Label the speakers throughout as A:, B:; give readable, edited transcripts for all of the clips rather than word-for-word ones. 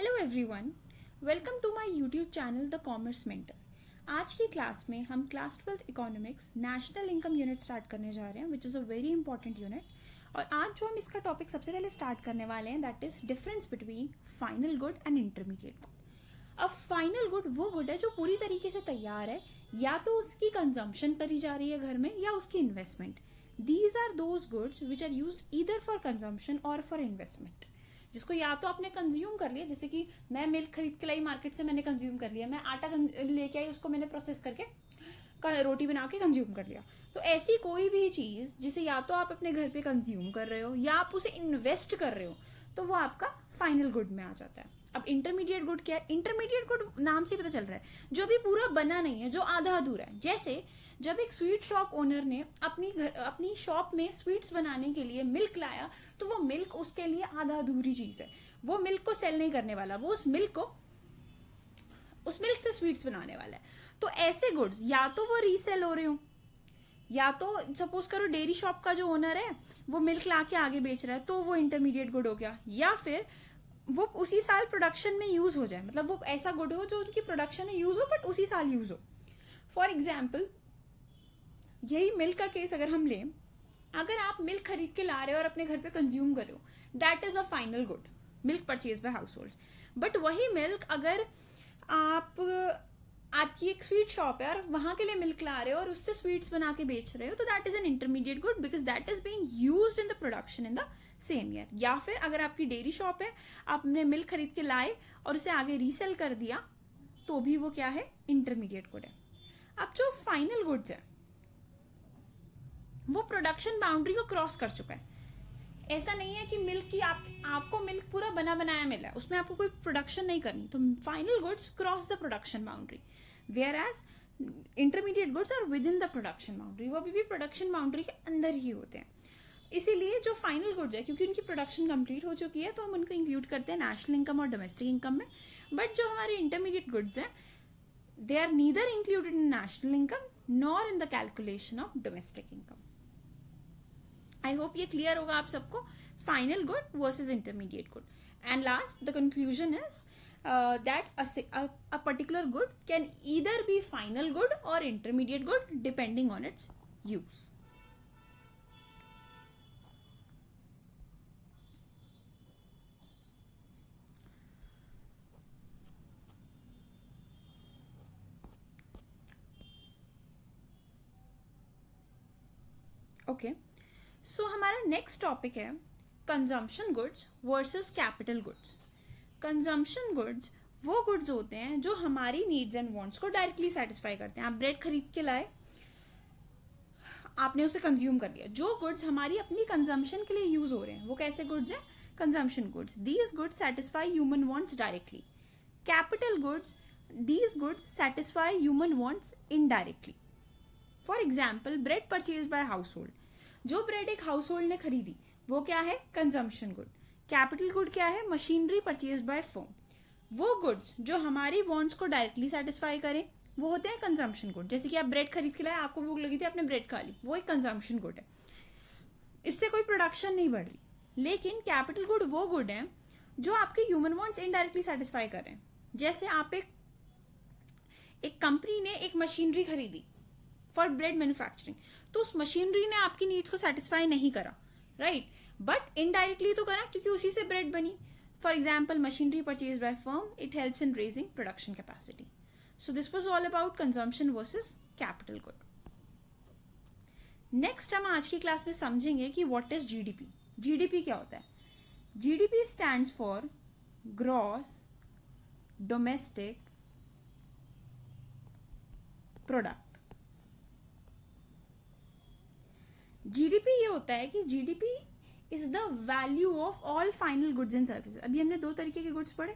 A: Hello everyone, welcome to my YouTube channel the commerce mentor. आज की class में हम class 12th economics national income unit start करने जा रहे हैं, which is a very important unit. और आज जो हम इसका टॉपिक सबसे पहले स्टार्ट करने वाले हैं, that is difference between final good and intermediate good. अब फाइनल गुड वो गुड है जो पूरी तरीके से तैयार है, या तो उसकी कंजम्पशन करी जा रही है घर में या उसकी investment. These are those goods which are used either for consumption or for investment, जिसको या तो आपने कंज्यूम कर लिया, जैसे कि मैं मिल्क खरीद के लाई मार्केट से, मैंने कंज्यूम कर लिया, मैं आटा लेके आई, उसको मैंने प्रोसेस करके रोटी बना के कंज्यूम कर लिया। तो ऐसी कोई भी चीज जिसे या तो आप अपने घर पे कंज्यूम कर रहे हो या आप उसे इन्वेस्ट कर रहे हो, तो वो आपका फाइनल गुड में आ जाता है। अब इंटरमीडिएट गुड क्या है? इंटरमीडिएट गुड नाम से पता चल रहा है जो भी पूरा बना नहीं है, जो आधा अधूरा है। जैसे जब एक स्वीट शॉप ओनर ने अपनी शॉप में स्वीट्स बनाने के लिए मिल्क लाया, तो वो मिल्क उसके लिए आधा अधूरी चीज है। वो मिल्क को सेल नहीं करने वाला, वो उस मिल्क से स्वीट्स बनाने वाला है। तो ऐसे गुड्स या तो वो रीसेल हो रहे हो, या तो सपोज करो डेयरी शॉप का जो ओनर है वो मिल्क ला के आगे बेच रहा है, तो वो इंटरमीडिएट गुड हो गया। या फिर वो उसी साल प्रोडक्शन में यूज हो जाए, मतलब वो ऐसा गुड हो जो उनकी प्रोडक्शन में यूज हो बट उसी साल यूज हो। फॉर एग्जाम्पल, यही मिल्क का केस अगर हम लें, अगर आप मिल्क खरीद के ला रहे हो और अपने घर पे कंज्यूम कर रहे हो, that is a final good, milk purchase by house hold. But वही मिल्क अगर आपकी एक स्वीट शॉप है और वहां के लिए मिल्क ला रहे हो और उससे स्वीट्स बना के बेच रहे हो, तो that is an intermediate good because that is being used in the production in the same year. या फिर अगर आपकी डेयरी शॉप है, आपने मिल्क खरीद के लाए और उसे आगे रीसेल कर दिया, तो भी वो क्या है? इंटरमीडिएट गुड है। अब जो फाइनल गुड्स है वो प्रोडक्शन बाउंड्री को क्रॉस कर चुका है। ऐसा नहीं है कि मिल्क की आपको मिल्क पूरा बना बनाया मिला है, उसमें आपको कोई प्रोडक्शन नहीं करनी। तो final goods cross the production boundary, whereas intermediate goods are within the production boundary, वो अभी भी प्रोडक्शन बाउंड्री के अंदर ही होते हैं। इसीलिए जो फाइनल गुड्स है, क्योंकि उनकी प्रोडक्शन कंप्लीट हो चुकी है, तो हम उनको इंक्लूड करते हैं नेशनल इनकम और डोमेस्टिक इनकम में। बट जो हमारे इंटरमीडिएट गुड्स हैं, they are neither included in national income nor in the calculation of domestic income. I hope ये क्लियर होगा आप सबको, final good versus intermediate good. And last, the conclusion is that a particular good can either be final good or intermediate good depending on its use. Okay, so हमारा next topic है consumption goods versus capital goods. Consumption goods वो goods होते हैं जो हमारी needs and wants को directly satisfy करते हैं। आप ब्रेड खरीद के लाए, आपने उसे कंज्यूम कर लिया। जो गुड्स हमारी अपनी कंजम्पशन के लिए यूज हो रहे हैं, वो कैसे गुड्स हैं? Consumption goods. These goods satisfy human wants directly. Capital goods, these goods satisfy human wants indirectly. For example, bread purchase by house hold, जो ब्रेड एक हाउस होल्ड ने खरीदी, वो क्या है? Consumption good. कैपिटल गुड क्या है? Machinery purchase by firm. वो गुड्स जो हमारी वांट्स को डायरेक्टली सेटिस्फाई करें, वो होते हैं कंजम्पशन गुड। जैसे कि आप ब्रेड खरीद के लाए, आपको भूख लगी थी, आपने ब्रेड खा ली, वो एक कंजम्पशन गुड है, इससे कोई प्रोडक्शन नहीं बढ़ रही। लेकिन कैपिटल गुड वो गुड है जो आपके ह्यूमन वांट्स इनडायरेक्टली सेटिस्फाई कर रहे हैं। जैसे आप एक कंपनी ने एक मशीनरी खरीदी फॉर ब्रेड मैन्युफैक्चरिंग, तो उस मशीनरी ने आपकी नीड्स को सेटिस्फाई नहीं करा, राइट, बट इनडायरेक्टली तो करा, क्योंकि उसी से ब्रेड बनी। For example, machinery purchase by firm, it helps in raising production capacity. So this was all about consumption versus capital good. Next हम आज की क्लास में समझेंगे कि व्हाट इज जीडीपी। जीडीपी क्या होता है? GDP stands for gross domestic product. GDP ये होता है कि GDP is the value of all final goods and services. अभी हमने दो तरीके के गुड्स पढ़े,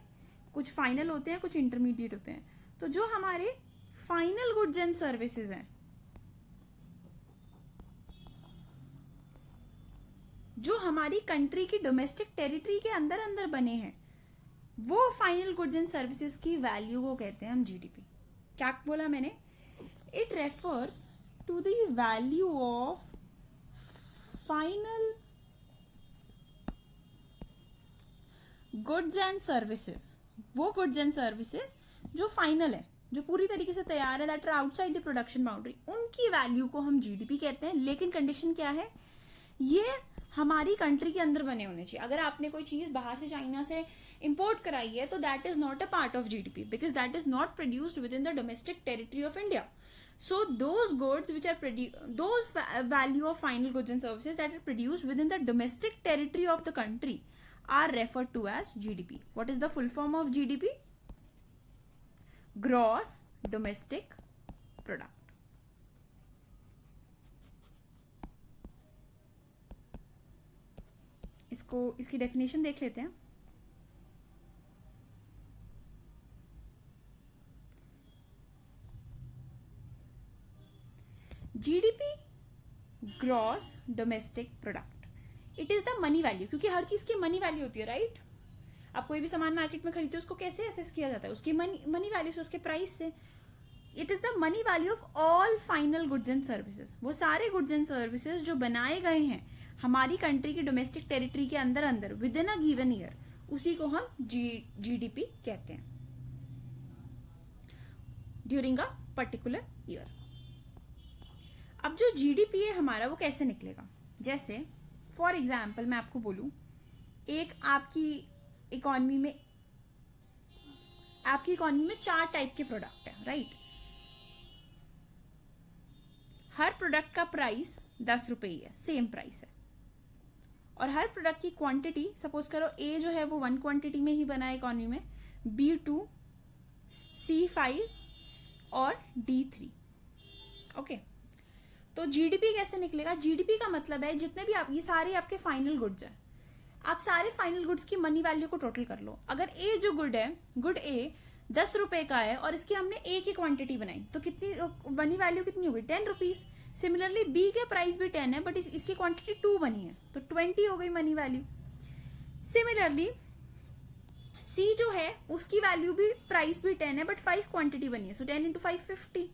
A: कुछ फाइनल होते हैं, कुछ इंटरमीडिएट होते हैं। तो जो हमारे फाइनल गुड्स एंड सर्विसेज हैं, जो हमारी कंट्री की डोमेस्टिक टेरिटरी के अंदर अंदर बने हैं, वो फाइनल गुड्स एंड सर्विसेज की वैल्यू को कहते हैं हम जीडीपी। क्या बोला मैंने? It refers to the value of final goods and services वो गुड्स एंड सर्विसेज जो फाइनल है, जो पूरी तरीके से तैयार है, that are outside the production boundary, उनकी वैल्यू को हम जीडीपी कहते हैं। लेकिन कंडीशन क्या है, ये हमारी कंट्री के अंदर बने होने चाहिए। अगर आपने कोई चीज बाहर से चाइना से इंपोर्ट कराई है तो that is not a part of GDP, because that is not produced with in the domestic territory of India. So those goods which are those value of final goods and services that are produced within the domestic territory of the country are referred to as GDP. What is the full form of GDP? Gross Domestic Product. इसकी definition देख लेते हैं. GDP gross domestic product, it is the money value, क्योंकि हर चीज की money value होती है, right? आप कोई भी सामान मार्केट में खरीदते हो उसको कैसे असेस किया जाता है? उसकी मनी वैल्यू से, उसके प्राइस से. It is the money value of all final goods and services. वो सारे गुड्स एंड सर्विसेज जो बनाए गए हैं हमारी कंट्री की डोमेस्टिक टेरिटरी के अंदर with in a given year, उसी को हम जीडीपी कहते हैं ड्यूरिंग अ पर्टिकुलर ईयर. अब जो जीडीपी है हमारा वो कैसे निकलेगा? जैसे फॉर एग्जाम्पल मैं आपको बोलूं, एक आपकी इकोनॉमी में 4 टाइप के प्रोडक्ट है, राइट? हर प्रोडक्ट का प्राइस 10 रुपये ही है, सेम प्राइस है. और हर प्रोडक्ट की क्वांटिटी, सपोज करो ए जो है वो 1 क्वांटिटी में ही बना है इकोनॉमी में, B2, C5 और D3. ओके, तो जीडीपी कैसे निकलेगा? जीडीपी का मतलब है जितने भी ये सारे आपके फाइनल गुड्स हैं, आप सारे फाइनल गुड्स की मनी वैल्यू को टोटल कर लो. अगर ए जो गुड है, गुड ए 10 रुपए का है और इसकी हमने ए की क्वांटिटी बनाई तो कितनी मनी वैल्यू कितनी होगी? 10 रुपीज. सिमिलरली बी के प्राइस भी 10 है बट इसकी क्वांटिटी 2 बनी है तो 20 हो गई मनी वैल्यू. सिमिलरली सी जो है उसकी वैल्यू भी, प्राइस भी 10 है बट 5 क्वांटिटी बनी है, सो 10 into 5 50.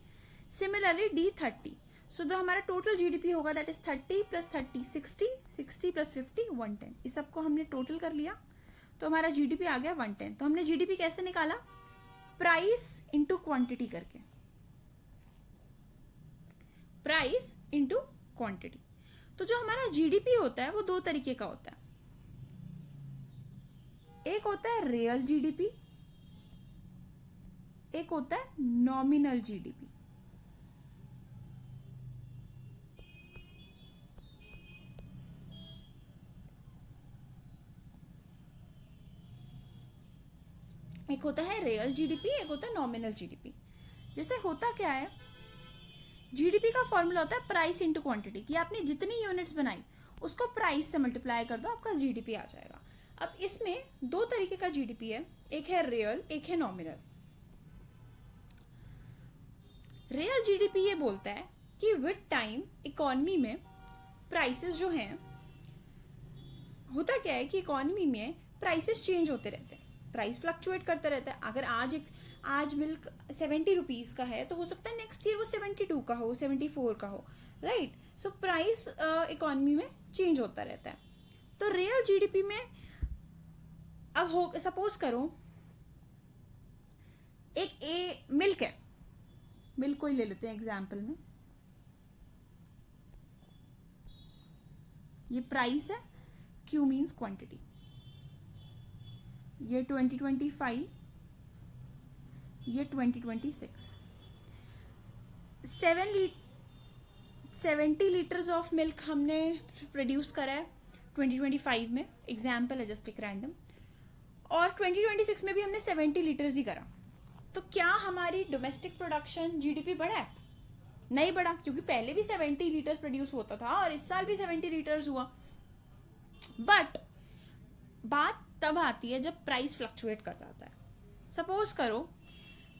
A: Similarly D 30. सो जो हमारा टोटल जीडीपी होगा दैट इज 30 + 30 60, 60 + 50 110. इस सबको हमने टोटल कर लिया तो हमारा जीडीपी आ गया 110. तो हमने जीडीपी कैसे निकाला? प्राइस इंटू क्वांटिटी करके, प्राइस इंटू क्वांटिटी. तो जो हमारा जीडीपी होता है वो 2 तरीके का होता है. एक होता है रियल जीडीपी, एक होता है नॉमिनल जीडीपी. एक होता है रियल जीडीपी, एक होता है नॉमिनल जीडीपी. जैसे होता क्या है, जीडीपी का फॉर्मूला होता है प्राइस इंटू क्वांटिटी, कि आपने जितनी यूनिट्स बनाई उसको प्राइस से मल्टीप्लाई कर दो, आपका जीडीपी आ जाएगा. अब इसमें 2 तरीके का जीडीपी है, एक है रियल, एक है नॉमिनल. रियल जीडीपी ये बोलता है कि विद टाइम इकोनॉमी में प्राइसेस जो हैं, होता क्या है कि इकोनॉमी में प्राइसेस चेंज होते रहते हैं, प्राइस फ्लक्चुएट करता रहता है. अगर आज मिल्क 70 रुपीज का है तो हो सकता है नेक्स्ट ईयर वो 72 का हो, 74 का हो, राइट? सो प्राइस इकोनॉमी में चेंज होता रहता है. तो रियल जीडीपी में अब हो, सपोज करो एक ए मिल्क है, मिल्क को ही ले लेते हैं एग्जाम्पल में. ये प्राइस है, क्यू मीन्स क्वांटिटी. ये 2025, ये 2026. 70 लीटर्स ऑफ मिल्क हमने प्रोड्यूस करा है 2025 में, एग्जाम्पल है जस्ट एक रैंडम. और 2026 में भी हमने 70 लीटर्स ही करा. तो क्या हमारी डोमेस्टिक प्रोडक्शन जीडीपी बढ़ा है? नहीं बढ़ा, क्योंकि पहले भी 70 लीटर्स प्रोड्यूस होता था और इस साल भी 70 लीटर्स हुआ. बट बात तब आती है जब प्राइस फ्लक्चुएट कर जाता है. सपोज करो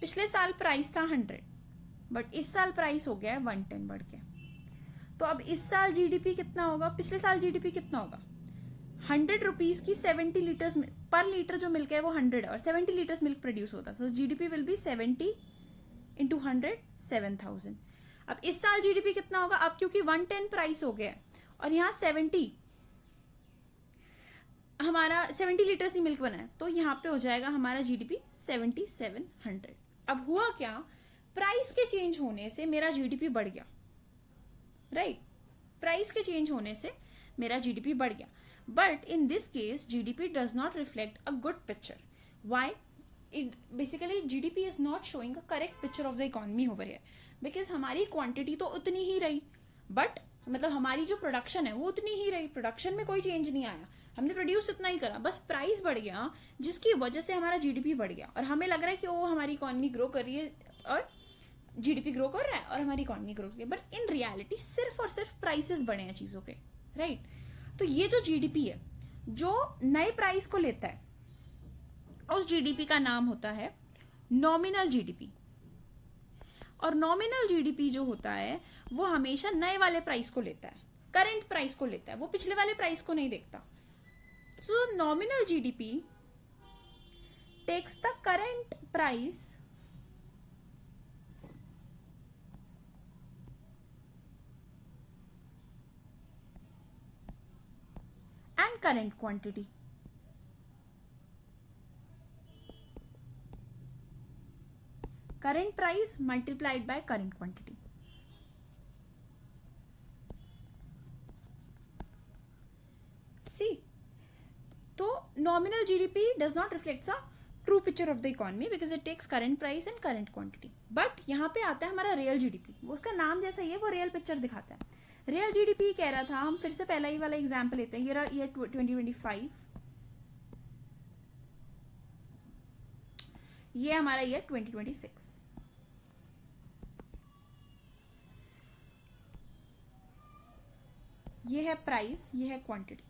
A: पिछले साल प्राइस था 100 बट इस साल प्राइस हो गया है 110 बढ़ के. तो अब इस साल जीडीपी कितना होगा? पिछले साल जीडीपी कितना होगा? 100 रुपीज की 70 लीटर्स पर लीटर जो मिल्क है वो 100 है और 70 लीटर्स मिल्क प्रोड्यूस होता है. तो जीडीपी विल बी 70 into 100, 7000. अब इस साल जीडीपी कितना होगा? अब क्योंकि 110 प्राइस हो गया है और यहाँ 70, हमारा 70 लीटर्स ही मिल्क बना है, तो यहाँ पे हो जाएगा हमारा जीडीपी 7700। अब हुआ क्या, प्राइस के चेंज होने से मेरा जीडीपी बढ़ गया, राइट? प्राइस के चेंज होने से मेरा जीडीपी बढ़ गया, but in this case GDP does not reflect a good picture. Why? It basically GDP is not showing a correct picture of the economy over here, because हमारी quantity तो उतनी ही रही, बट मतलब हमारी जो प्रोडक्शन है वो उतनी ही रही, प्रोडक्शन में कोई चेंज नहीं आया, हमने प्रोड्यूस इतना ही करा, बस प्राइस बढ़ गया जिसकी वजह से हमारा जीडीपी बढ़ गया, और हमें लग रहा है कि वो हमारी इकोनॉमी ग्रो कर रही है और जीडीपी ग्रो कर रहा है और हमारी इकोनॉमी ग्रो कर रही है, बट इन रियलिटी सिर्फ और सिर्फ प्राइसेस बढ़े हैं चीजों के, राइट? तो ये जो जीडीपी है जो नए प्राइस को लेता है, उस जीडीपी का नाम होता है नॉमिनल जीडीपी, और नॉमिनल जीडीपी जो होता है वो हमेशा नए वाले प्राइस को लेता है, करंट प्राइस को लेता है, वो पिछले वाले प्राइस को नहीं देखता. So nominal GDP takes the current price and current quantity. Current price multiplied by current quantity. See, तो nominal GDP does not reflect a true picture of the economy because it takes current price and current quantity. But यहाँ पे आता है हमारा real GDP, वो उसका नाम जैसा ही है, वो real picture दिखाता है. रियल जीडीपी कह रहा था, हम फिर से पहला ही वाला एग्जाम्पल लेते हैं, ये रहा ईयर 2025, ये हमारा ईयर 2026. ये है प्राइस, ये है क्वांटिटी.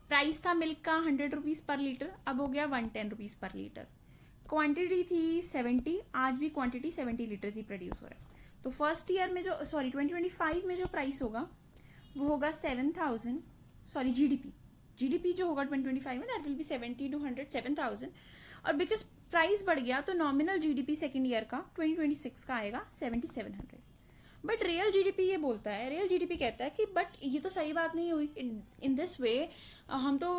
A: प्राइस था मिल्क का 100 रुपीज पर लीटर, अब हो गया 110 रुपीज पर लीटर. क्वांटिटी थी 70, आज भी क्वांटिटी 70 लीटर ही प्रोड्यूस हो रहा है. तो फर्स्ट ईयर में जो 2025 में जो प्राइस होगा वो होगा 7000, जीडीपी जो होगा 2025 में दैट विल बी 70 to 100 7000. और बिकॉज प्राइस बढ़ गया तो नॉमिनल जीडीपी सेकेंड ईयर का 2026 का आएगा 7700. बट रियल जीडीपी ये बोलता है, रियल जीडीपी कहता है कि बट ये तो सही बात नहीं हुई, इन दिस वे हम तो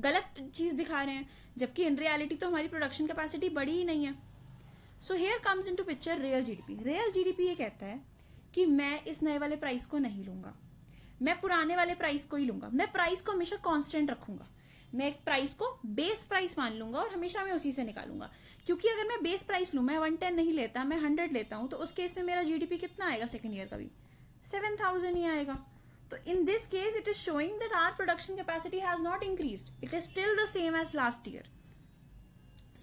A: गलत चीज दिखा रहे हैं, जबकि इन रियलिटी तो हमारी प्रोडक्शन कैपेसिटी बढ़ी ही नहीं है. So here comes into picture real GDP. Real GDP ये कहता है कि मैं इस नए वाले प्राइस को नहीं लूंगा, मैं पुराने वाले प्राइस को ही लूंगा, मैं प्राइस को हमेशा कांस्टेंट रखूंगा, मैं एक प्राइस को बेस प्राइस मान लूंगा और हमेशा मैं उसी से निकालूंगा. क्योंकि अगर मैं बेस प्राइस लूं, मैं 110 नहीं लेता, मैं 100 लेता हूं, तो उस केस में मेरा जीडीपी कितना आएगा सेकेंड ईयर का भी 7000 ही आएगा. तो in this case it is showing that our production capacity has not increased, it is still the same as last year.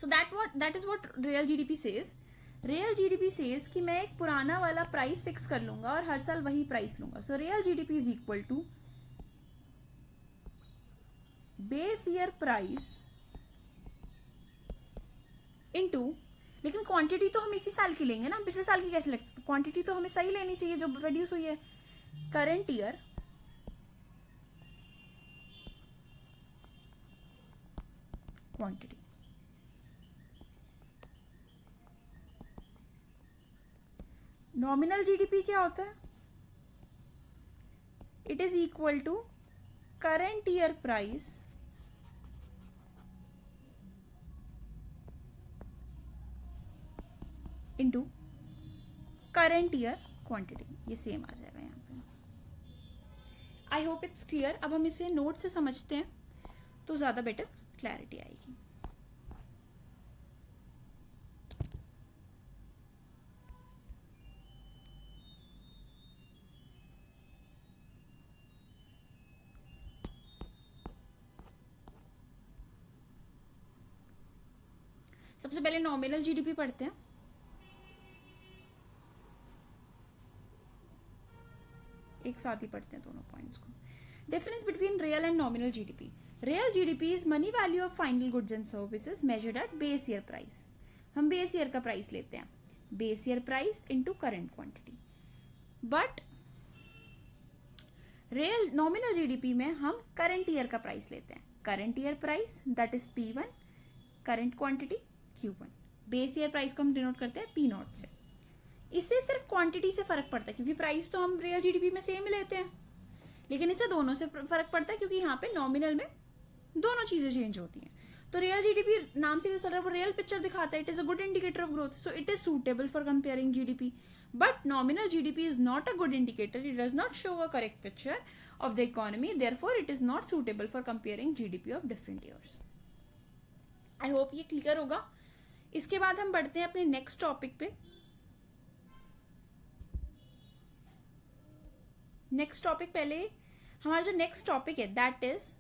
A: So that is what real GDP says. Real GDP says कि मैं एक पुराना वाला price fix कर लूंगा और हर साल वही प्राइस लूंगा. So real GDP is equal to base year price into, लेकिन क्वांटिटी तो हम इसी साल की लेंगे ना, पिछले साल की कैसे लगती है? क्वांटिटी तो हमें सही लेनी चाहिए जो प्रोड्यूस हुई है current year quantity. Nominal GDP क्या होता है? It is equal to current year price into current year quantity. ये सेम आ जाएगा यहाँ पे. I hope it's clear. अब हम इसे नोट से समझते हैं तो ज्यादा बेटर क्लैरिटी आएगी. सबसे पहले नॉमिनल जीडीपी पढ़ते हैं. एक साथ ही पढ़ते हैं दोनों पॉइंट्स को. Difference between real and nominal GDP. Real GDP is money value of final goods and services measured eight base year price. हम बेस ईयर का प्राइस लेते हैं, base year price into current quantity. But real nominal GDP में हम current year का price लेते हैं, current year price that is P1, current quantity Q1. Base year price को हम डिनोट करते हैं P0 से. इससे सिर्फ क्वांटिटी से फर्क पड़ता है क्योंकि प्राइस तो हम रियल जीडीपी में सेम लेते हैं. लेकिन इससे दोनों से फर्क पड़ता है क्योंकि यहाँ पे नॉमिनल में दोनों चीजें चेंज होती हैं। तो रियल जीडीपी नाम से चल रहा है, वो रियल पिक्चर दिखाता है, it is a good indicator of growth, so it is suitable for comparing GDP. But nominal GDP is not a good indicator. It does not show a correct picture of the economy. Therefore, it is not suitable for comparing GDP of different years. I hope ये clear होगा. इसके बाद हम बढ़ते हैं अपने next topic पे. Next topic पहले हमारा जो नेक्स्ट टॉपिक है that is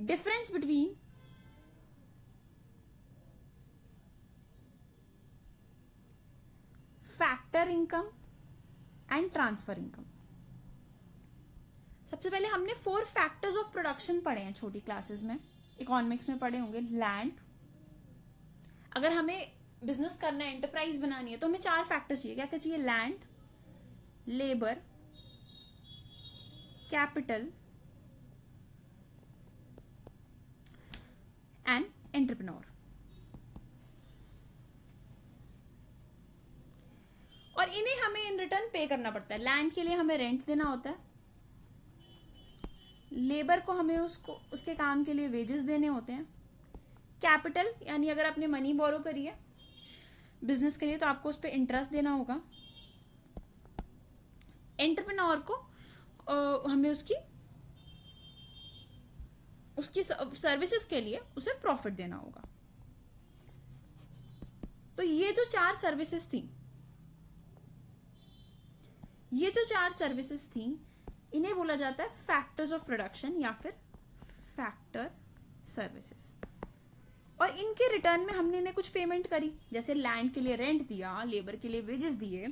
A: difference between factor income and transfer income. सबसे पहले हमने 4 फैक्टर्स ऑफ प्रोडक्शन पढ़े हैं छोटी क्लासेस में, इकोनॉमिक्स में पढ़े होंगे. लैंड, अगर हमें बिजनेस करना है, एंटरप्राइज बनानी है, तो हमें 4 फैक्टर्स चाहिए. क्या क्या चाहिए? Land, labour, capital and entrepreneur. और इन्हें हमें इन रिटर्न पे करना पड़ता है. लैंड के लिए हमें रेंट देना होता है, लेबर को हमें उसके काम के लिए वेजेस देने होते हैं, कैपिटल यानी अगर आपने मनी बोरो करी है बिजनेस के लिए तो आपको उस पर इंटरेस्ट देना होगा, एंटरप्रेन्योर को हमें उसकी सर्विसेज के लिए उसे प्रॉफिट देना होगा. तो ये जो 4 सर्विसेज थी, इन्हें बोला जाता है फैक्टर्स ऑफ प्रोडक्शन या फिर फैक्टर सर्विसेज. और इनके रिटर्न में हमने इन्हें कुछ पेमेंट करी, जैसे लैंड के लिए रेंट दिया, लेबर के लिए वेजेस दिए,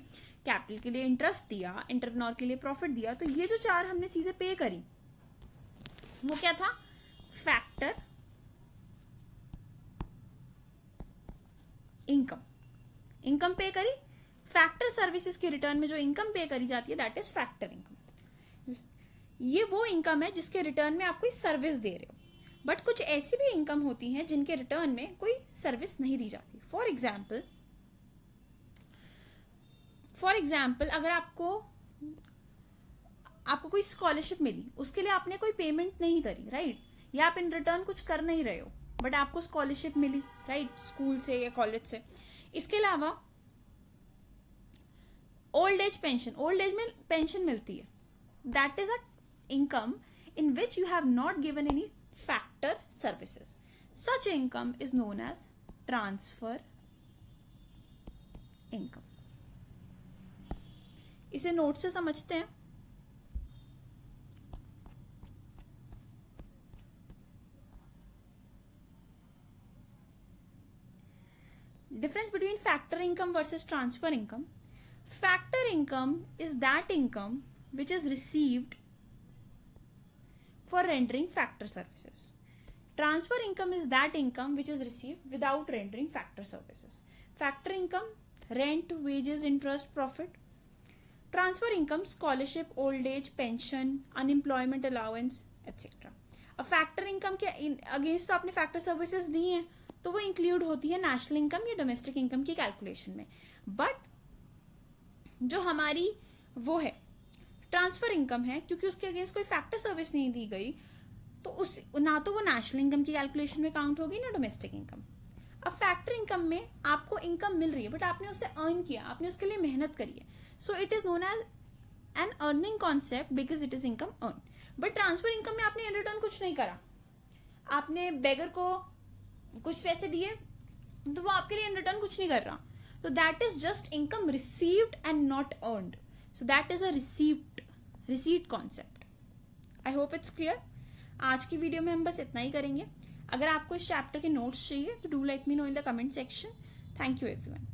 A: कैपिटल के लिए इंटरेस्ट दिया, एंटरप्रेन्योर के लिए प्रॉफिट दिया. तो ये जो 4 हमने चीजें पे करी वो क्या था? फैक्टर इनकम पे करी. फैक्टर सर्विसेज के रिटर्न में जो इनकम पे करी जाती है दैट इज फैक्टर इनकम. ये वो इनकम है जिसके रिटर्न में आप कोई सर्विस दे रहे हो. बट कुछ ऐसी भी इनकम होती हैं जिनके रिटर्न में कोई सर्विस नहीं दी जाती. फॉर एग्जाम्पल अगर आपको कोई स्कॉलरशिप मिली, उसके लिए आपने कोई पेमेंट नहीं करी, राइट, या आप इन रिटर्न कुछ कर नहीं रहे हो, बट आपको स्कॉलरशिप मिली, राइट, स्कूल से या कॉलेज से. इसके अलावा ओल्ड एज में पेंशन मिलती है, that is a income in which you have not given any factor services. Such income is known as transfer income. इसे नोट से समझते हैं. Difference between factor income versus transfer income. Factor income is that income which is received for rendering factor services. Transfer income is that income which is received without rendering factor services. Factor income, rent, wages, interest, profit. Transfer income, scholarship, old age, pension, unemployment allowance, etc. अब factor income के against तो आपने factor services दी हैं तो वो include होती है national income या डोमेस्टिक इनकम की कैलकुलेशन में. बट जो हमारी वो है ट्रांसफर इनकम है, क्योंकि उसके अगेंस्ट कोई फैक्टर सर्विस नहीं दी गई तो उस ना तो वो नेशनल इनकम की कैलकुलेशन में काउंट होगी ना डोमेस्टिक इनकम. अब फैक्टर इनकम में आपको इनकम मिल रही है बट आपने उससे अर्न किया, आपने उसके लिए मेहनत करी है, so it is known as an earning concept because it is income earn. But transfer income में आपने इन रिटर्न कुछ नहीं करा, आपने बेगर को कुछ पैसे दिए तो वो आपके लिए इन रिटर्न कुछ नहीं कर रहा, तो that is just income received and not earned. So that is a receipt concept. I hope it's clear. आज की वीडियो में हम बस इतना ही करेंगे. अगर आपको इस चैप्टर के नोट्स चाहिए तो do let me know in the comment section. Thank you everyone.